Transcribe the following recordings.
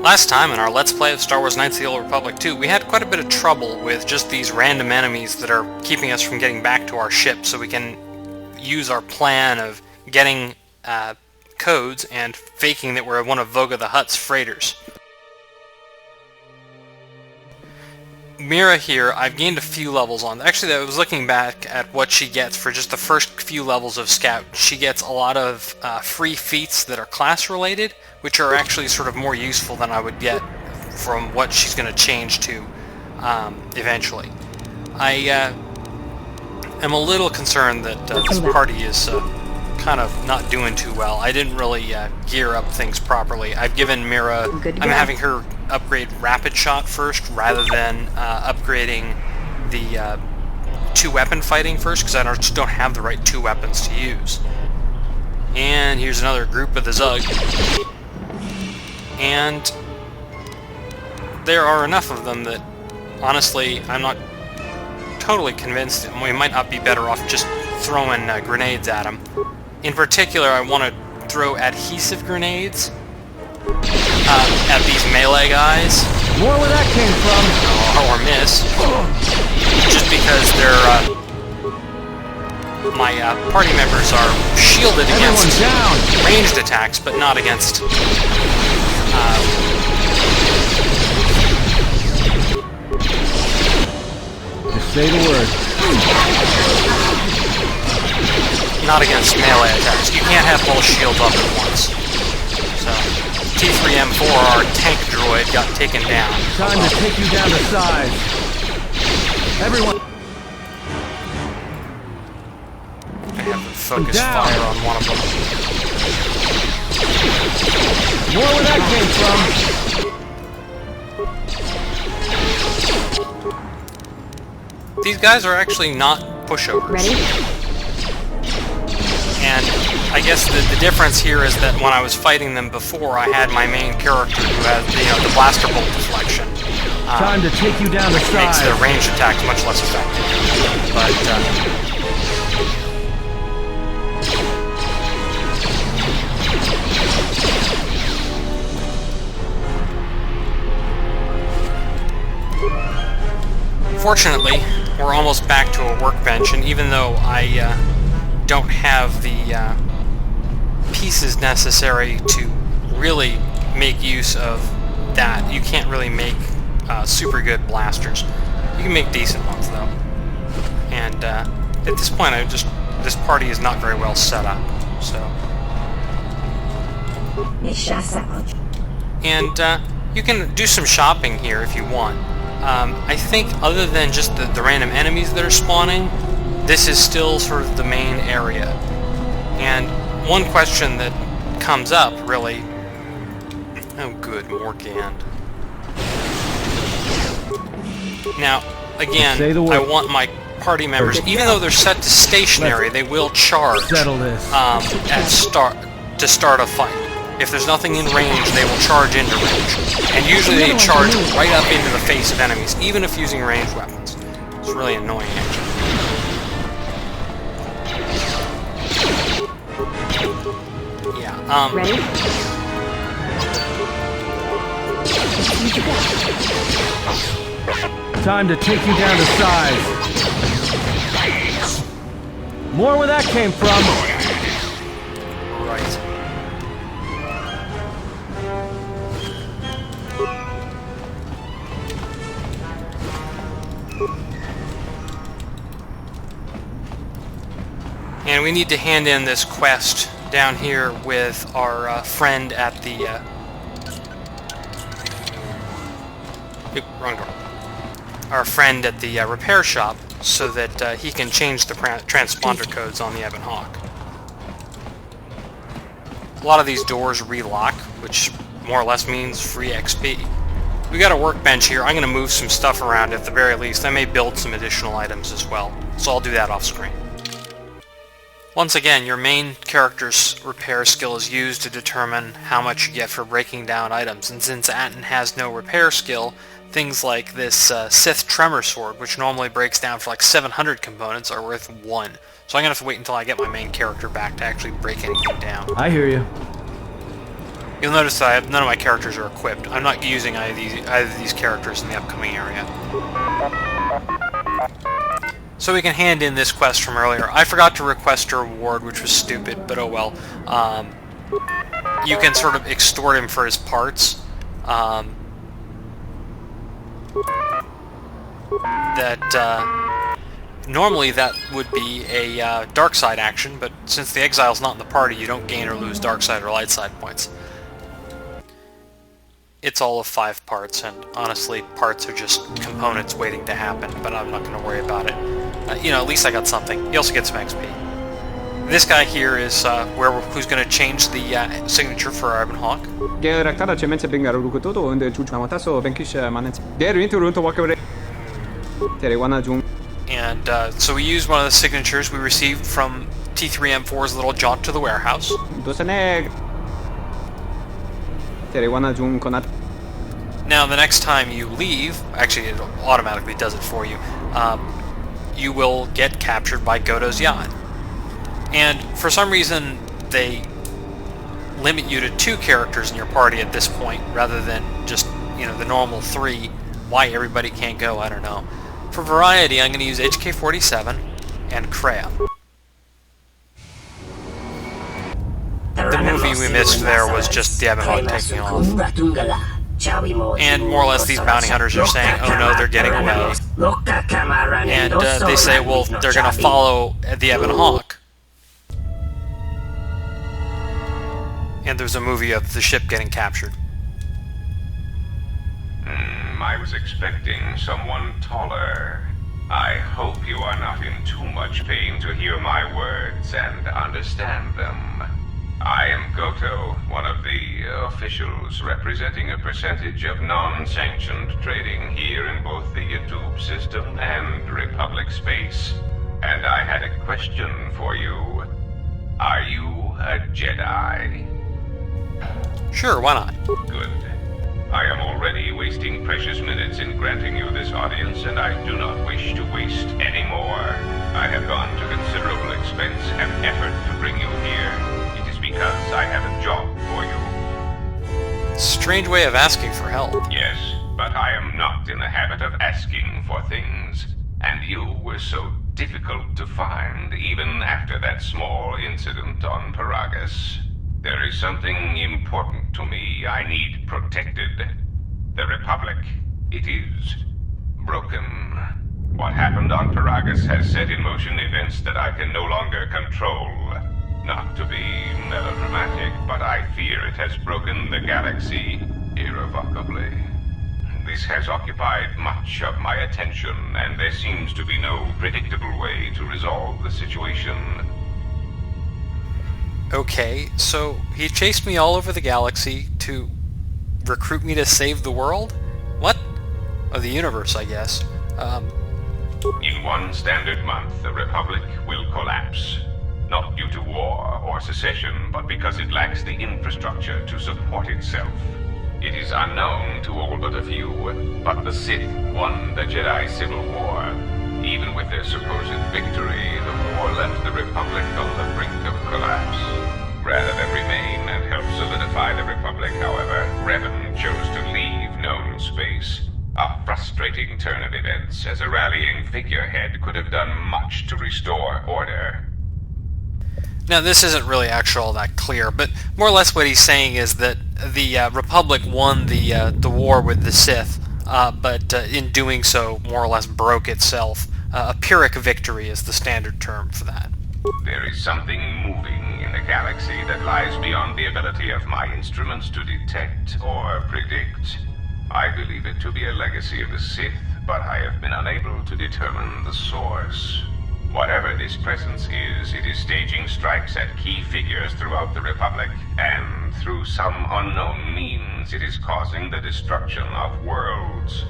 Last time in our Let's Play of Star Wars Knights of the Old Republic 2, we had quite a bit of trouble with just these random enemies that are keeping us from getting back to our ship, so we can use our plan of getting codes and faking that we're one of Voga the Hutt's freighters. Mira here, I've gained a few levels on. Actually, I was looking back at what she gets for just the first few levels of Scout. She gets a lot of free feats that are class-related, which are actually sort of more useful than I would get from what she's going to change to eventually. I am a little concerned that this party is kind of not doing too well. I didn't really gear up things properly. I've given Mira... I'm having her upgrade Rapid Shot first, rather than upgrading the two-weapon fighting first, because I just don't have the right two weapons to use. And here's another group of the Zug. And there are enough of them that, honestly, I'm not totally convinced we might not be better off just throwing grenades at them. In particular, I want to throw adhesive grenades at these melee guys. More where that came from. Or miss. Just because they're, my party members are shielded against ranged attacks, but not against, just say the word. Not against melee attacks. You can't have both shields up at once. So, T3M4, our tank droid, got taken down. Time to take you down to size. Everyone... I have to focus fire on one of them. More where that came from. These guys are actually not pushovers. Ready? And I guess the difference here is that when I was fighting them before, I had my main character who has the blaster bolt deflection. Time to take you down to size. Makes their ranged attacks much less effective. But fortunately, we're almost back to a workbench, and even though I don't have the pieces necessary to really make use of that, you can't really make super good blasters. You can make decent ones, though. And at this point, this party is not very well set up, so... And you can do some shopping here if you want. I think other than just the random enemies that are spawning, this is still sort of the main area. And one question that comes up, really... Oh good, more Gand. Now, again, I want my party members, even though they're set to stationary, they will charge to start a fight. If there's nothing in range, they will charge into range. And usually they charge right up into the face of enemies, even if using ranged weapons. It's really annoying, actually. Yeah, Ready? Time to take you down to size. More where that came from. Right. And we need to hand in this quest down here with our friend at the... wrong door. Our friend at the repair shop, so that he can change the transponder codes on the Ebon Hawk. A lot of these doors relock, which more or less means free XP. We got a workbench here. I'm going to move some stuff around at the very least. I may build some additional items as well, so I'll do that off screen. Once again, your main character's repair skill is used to determine how much you get for breaking down items, and since Atten has no repair skill, things like this Sith Tremor Sword, which normally breaks down for like 700 components, are worth 1. So I'm going to have to wait until I get my main character back to actually break anything down. I hear you. You'll notice that none of my characters are equipped. I'm not using either of these characters in the upcoming area. So we can hand in this quest from earlier. I forgot to request a reward, which was stupid, but oh well. You can sort of extort him for his parts. Normally that would be a dark side action, but since the exile's not in the party, you don't gain or lose dark side or light side points. It's all of 5 parts, and honestly, parts are just components waiting to happen, but I'm not going to worry about it. You know, at least I got something. You also get some XP. This guy here is who's going to change the signature for Iron Hawk. And so we use one of the signatures we received from T3M4's little jaunt to the warehouse. Now, the next time you leave, actually it automatically does it for you, you will get captured by Goto's yacht. And for some reason, they limit you to 2 characters in your party at this point, rather than just, you know, the normal 3. Why everybody can't go, I don't know. For variety, I'm going to use HK-47 and Kreia. The movie we missed there was just the Ebon Hawk taking off. And more or less these bounty hunters are saying, oh no, they're getting away. And they say, well, they're going to follow the Ebon Hawk. And there's a movie of the ship getting captured. I was expecting someone taller. I hope you are not in too much pain to hear my words and understand them. I am Goto, one of the officials representing a percentage of non-sanctioned trading here in both the YouTube system and Republic space. And I had a question for you. Are you a Jedi? Sure, why not? Good. I am already wasting precious minutes in granting you this audience, and I do not wish to waste any more. I have gone to considerable expense and effort to bring you here. It is because I have a job for you. Strange way of asking for help. Yes, but I am not in the habit of asking for things. And you were so difficult to find, even after that small incident on Paragus. There is something important to me I need protected. The Republic. It is broken. What happened on Paragus has set in motion events that I can no longer control. Not to be melodramatic, but I fear it has broken the galaxy irrevocably. This has occupied much of my attention, and there seems to be no predictable way to resolve the situation. Okay, so he chased me all over the galaxy to recruit me to save the world? What? Or the universe, I guess. In one standard month, the Republic will collapse. Not due to war or secession, but because it lacks the infrastructure to support itself. It is unknown to all but a few, but the Sith won the Jedi Civil War. Even with their supposed victory, the war left the Republic on the brink of collapse. Rather than remain and help solidify the Republic, however, Revan chose to leave known space. A frustrating turn of events, as a rallying figurehead could have done much to restore order. Now, this isn't really actually all that clear, but more or less what he's saying is that the Republic won the war with the Sith, but in doing so, more or less broke itself. A Pyrrhic victory is the standard term for that. There is something moving in the galaxy that lies beyond the ability of my instruments to detect or predict. I believe it to be a legacy of the Sith, but I have been unable to determine the source. Whatever this presence is, it is staging strikes at key figures throughout the Republic, and through some unknown means, it is causing the destruction of worlds.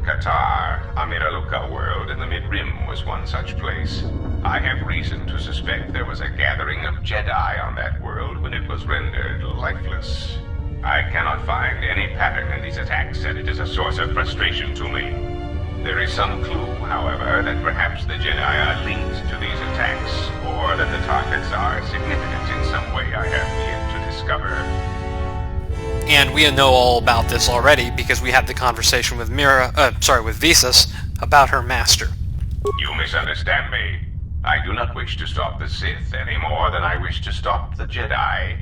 KOTOR, a Miraluka world in the Mid-Rim, was one such place. I have reason to suspect there was a gathering of Jedi on that world when it was rendered lifeless. I cannot find any pattern in these attacks, and it is a source of frustration to me. There is some clue, however, that perhaps the Jedi are linked to these attacks, or that the targets are significant in some way I have yet to discover. And we know all about this already because we had the conversation with with Visas about her master. You misunderstand me. I do not wish to stop the Sith any more than I wish to stop the Jedi.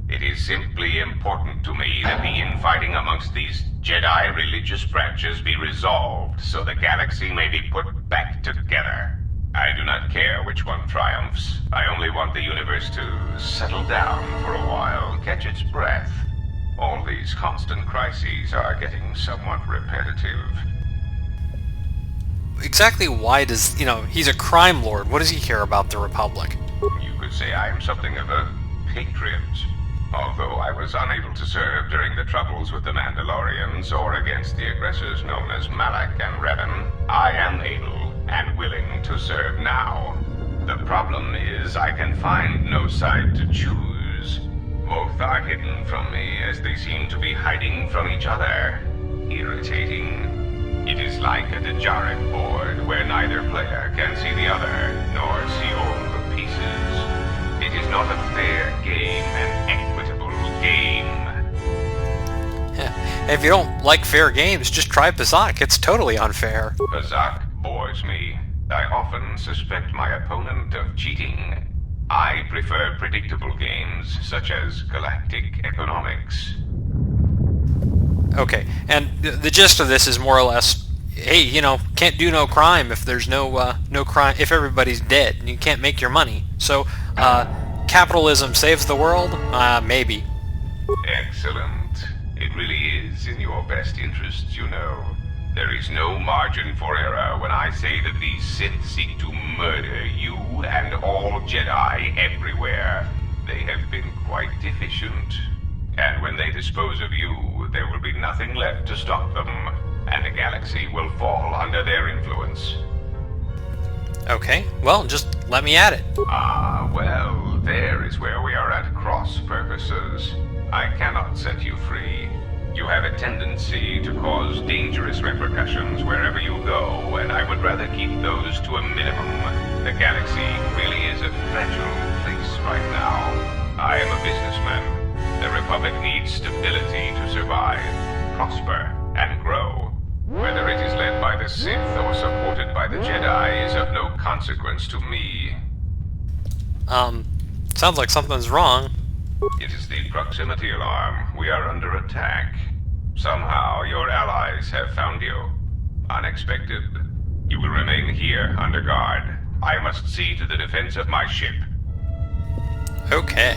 It is simply important to me that the infighting amongst these Jedi religious branches be resolved so the galaxy may be put back together. I do not care which one triumphs. I only want the universe to settle down for a while, catch its breath. All these constant crises are getting somewhat repetitive. Exactly why does, he's a crime lord. What does he care about the Republic? You could say I am something of a patriot. Although I was unable to serve during the troubles with the Mandalorians or against the aggressors known as Malak and Revan, I am able and willing to serve now. The problem is I can find no side to choose. Both are hidden from me as they seem to be hiding from each other. Irritating. It is like a dejarik board where neither player can see the other, nor see all the pieces. It is not a fair game, an equitable game. If you don't like fair games, just try Pazak. It's totally unfair. Pazak bores me. I often suspect my opponent of cheating. I prefer predictable games, such as galactic economics. Okay, and the gist of this is more or less, hey, can't do no crime if there's no crime, if everybody's dead, and you can't make your money. So, capitalism saves the world? Maybe. Excellent. It really is in your best interests, There is no margin for error when I say that these Sith seek to murder you and all Jedi everywhere. They have been quite efficient. And when they dispose of you, there will be nothing left to stop them, and the galaxy will fall under their influence. Okay, well, just let me at it. Well, there is where we are at cross purposes. I cannot set you free. You have a tendency to cause dangerous repercussions wherever you go, and I would rather keep those to a minimum. The galaxy really is a fragile place right now. I am a businessman. The Republic needs stability to survive, prosper, and grow. Whether it is led by the Sith or supported by the Jedi is of no consequence to me. Sounds like something's wrong. It is the proximity alarm. We are under attack. Somehow your allies have found you. Unexpected. You will remain here under guard. I must see to the defense of my ship. Okay.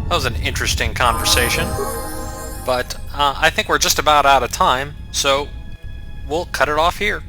That was an interesting conversation. But I think we're just about out of time, so we'll cut it off here.